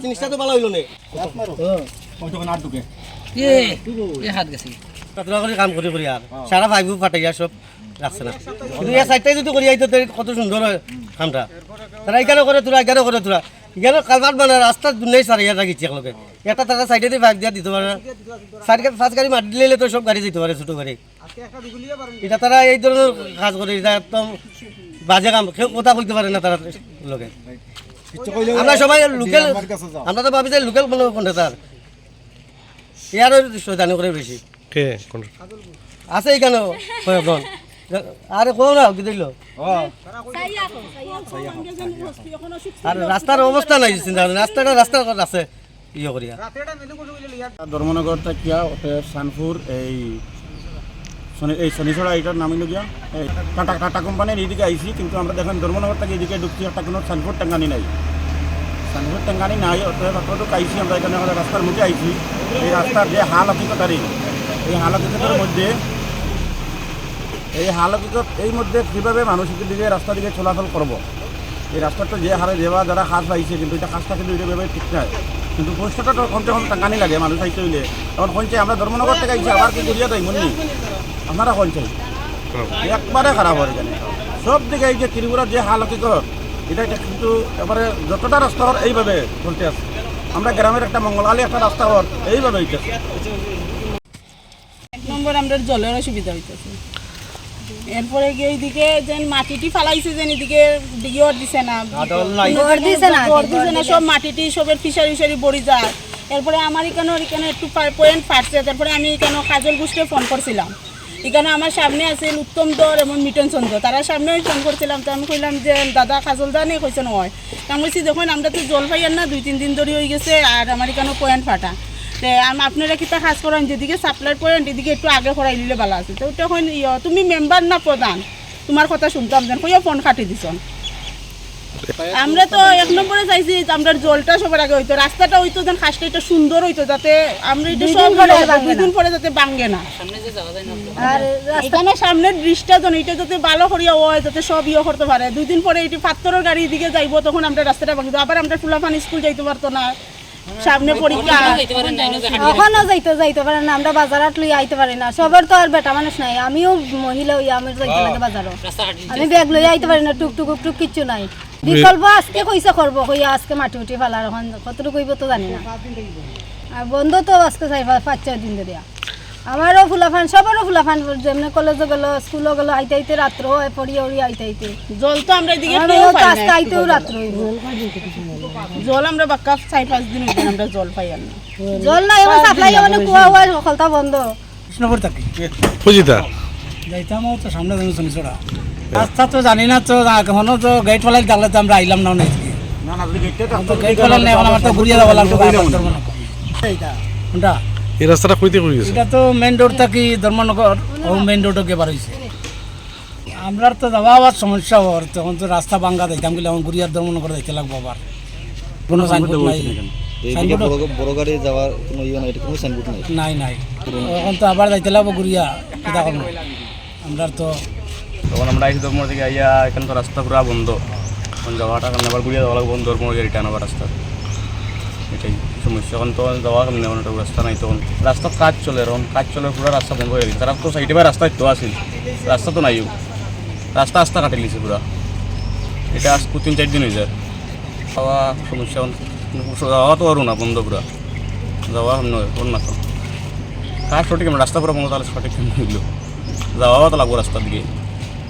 জিনিসটা তো ভালো হইলো না কাম করে করি আর সারা ভাইবু ফাটাইয়া সব রাখছে না কিন্তু এই সাইডটাই যদি করি আইতো কত সুন্দর হয় কামটা তারা এখানে করে তোরা এখানে করে তোরা এখানে কালভার্ট বানা রাস্তা দুনিয়ায় সারিয়া রাখিছি একলগে একটা তারা সাইডে দিয়ে ভাগ দিয়া দিতে পারে না সাইড ফার্স্ট গাড়ি মাটি দিলে তো সব গাড়ি যেতে পারে ছোটো গাড়ি এটা তারা এই ধরনের কাজ করে এটা একদম বাজে কাম কেউ কথা বলতে পারে না তারা লোকে আমরা সবাই লোকাল আমরা তো ভাবি যে লোকাল কন্ট্রাক্টর ইয়ারও শয়তানি করে বেশি আছে এইখানে কয়েকজন আরে কোন না কি দিল আর রাস্তার অবস্থা নাই রাস্তাটা আছে ইয়ে করিয়া ধর্মনগর থাকিয়া সানপুর এই শনিছড়া এইটার নাম হইল গিয়া টাটা কোম্পানির এইদিকে আইসি কিন্তু আমরা দেখেন ধর্মনগর থেকে এদিকে ঢুকছি একটা কোনো সানপুর টাঙ্গানি নাই সানপুর টাঙ্গানি নাই অতটুকু আইসি আমরা এখানে আমাদের রাস্তার মুখে আইসি এই রাস্তার যে হাল হকিকতারি এই হাল হকিকতের মধ্যে এই মধ্যে কীভাবে মানুষের দিকে রাস্তা দিকে চলাচল করবো এই রাস্তাটা যে হারে দেওয়া যারা কাজ পাইছে কিন্তু এটা কাজটা কিন্তু এটা ভেবে ঠিক নয় কিন্তু পয়সাটা তো কমতে কম টাঙ্গানি লাগে মানুষ আইতে হইলে তখন কোন চাই আমরা ধর্মনগর থেকে আইছি আবার কি করিয়া তাই মনে আপনারা কোন চাই একবারে খারাপ হয় এখানে সব দিকে এই যে ত্রিপুরার যে হাল হকিকত এটা কিন্তু এবারে যতটা রাস্তা হওয়ার এইভাবে চলতে আছে আমরা গ্রামের একটা মঙ্গলালী একটা রাস্তা হওয়ার এইভাবে হইতেছে এক নম্বর আমরা জলের অসুবিধা হইতেছে এরপরে গিয়ে এইদিকে যেন মাটিটি ফালাইছে যেন এদিকে দিকে দিছে না সব মাটিটি সবের ফিশারি বড়ি যায় এরপরে আমার এখানে একটু পয়েন্ট ফাটছে তারপরে আমি এখানে কাজল ঘোষকে ফোন করছিলাম এখানে আমার সামনে আছে উত্তম দর এবং মিটন চন্দ্র তারা সামনে ফোন করছিলাম তো আমি কইলাম যে দাদা কাজল দা নেই কইছে নয় তো আমি বলছি দেখুন আমরা তো জল পাইয়ার না 2-3 দিন ধরে হয়ে গেছে আর আমার এখানে পয়েন্ট ফাটা তো আপনারা কিতা কাজ করেন যেদিকে সাপ্লাই পয়েন্ট এদিকে একটু আগে করাই দিলে ভালো আছে তো তখন তুমি মেম্বার না প্রধান তোমার কথা শুনতাম যেন কইয়া ফোন কাটি দিছ আমরা তো এক নম্বরে চাইছি আমরা জলটা সবার আগে হইতো রাস্তাটা হইতো যেন খাসটা এটা সুন্দর হইতো যাতে আমরা এটা সব 2 দিন পরে যাতে ভাঙে না আর এখানে সামনের ব্রিজটা যেন এটা যাতে ভালো করিয়া হয় যাতে সব করতে পারে 2 দিন পরে এটি পাথরের গাড়ি দিকে যাইবো তখন আমরা রাস্তাটা ভাঙিত আবার আমরা ফুলাফান স্কুল যাইতে পারতো না সামনে পরীক্ষা ওখানেও যাইতে পারে না আমরা বাজারাত লই আইতে পারি না সবার তো আর বেটা মানুষ নাই আমিও মহিলা হই আমার যাইতে লাগে বাজারও আমি ব্যাগ লই আইতে পারি না টুক কিচ্ছু নাই বিকল্প আজকে কইসা করবো কইয়া আজকে মাটি উঠি ফেলার এখন কতটুকু কইব তো জানি না আর বন্ধ তো আজকে 4-5 দিন ধরে আমারও ফুলাফান সবারও ফুলাফান যেমনি কলেজে গেল স্কুলে গেল আইতে রাত্র হয় পড়িয়া উড়ি আইতে জল তো আমরা এদিকে আজকে আইতেও রাত্র জল আমরা বাক্কা 4-5 দিন হইছে আমরা জল পাই না জল নাই আমার সাপ্লাই মানে কুয়া হওয়া সকলটা বন্ধ কৃষ্ণপুর থাকি বুঝিতা যাইতাম তো সামনে শনিছড়া রাস্তা তো জানি না তো এখনো তো গেট ফেলাই তাহলে তো আমরা আইলাম না গেট ফেলাই নেই আমার তো ঘুরিয়ে যাওয়া লাগতো কোনটা এই রাস্তাটা কইতে কই গেছে এটা তো মেইন রোড থাকি ধর্মনগর ও মেইন রোডে কে বার হইছে আমরা তো যাওয়া আবার সমস্যা হওয়ার তখন তো রাস্তা ভাঙ্গা দিতাম গেলে এখন ঘুরিয়ার ধর্মনগর যাইতে লাগবো আবার কোনো সাইনবোর্ড নাই বড় গাড়ি যাওয়ার কোনো ইয়ে নাই কোনো সাইনবোর্ড নাই নাই এখন তো আবার যাইতে লাগবো ঘুরিয়া কিতা করবো আমরা তো তখন আমরা আইসি ধর্ম থেকে আইয়া এখানে তো রাস্তা পুরা বন্ধ এখন যাওয়াটা কারণে আবার ঘুরিয়ে যাওয়া লাগবো ধর্ম রিটার্ন আবার রাস্তা এটাই সমস্যা এখন তো যাওয়া কারণে ওটা রাস্তা নাই তখন রাস্তার কাজ চলে এখন কাজ চলে পুরো রাস্তা বন্ধ হয়ে গেছে তারা তো সাইডে বা রাস্তায় তো আসিল রাস্তা তো নাইও রাস্তা কাটি লিছে পুরা এটা আজ 3-4 দিন হয়ে যায় যাওয়া সমস্যা যাওয়া তো আরও না বন্ধ পুরা যাওয়া নয় ওর না তো কাজ সঠিক রাস্তা পুরো বন্ধ তাহলে সঠিক হইল যাওয়াও তো লাগবো রাস্তার দিকে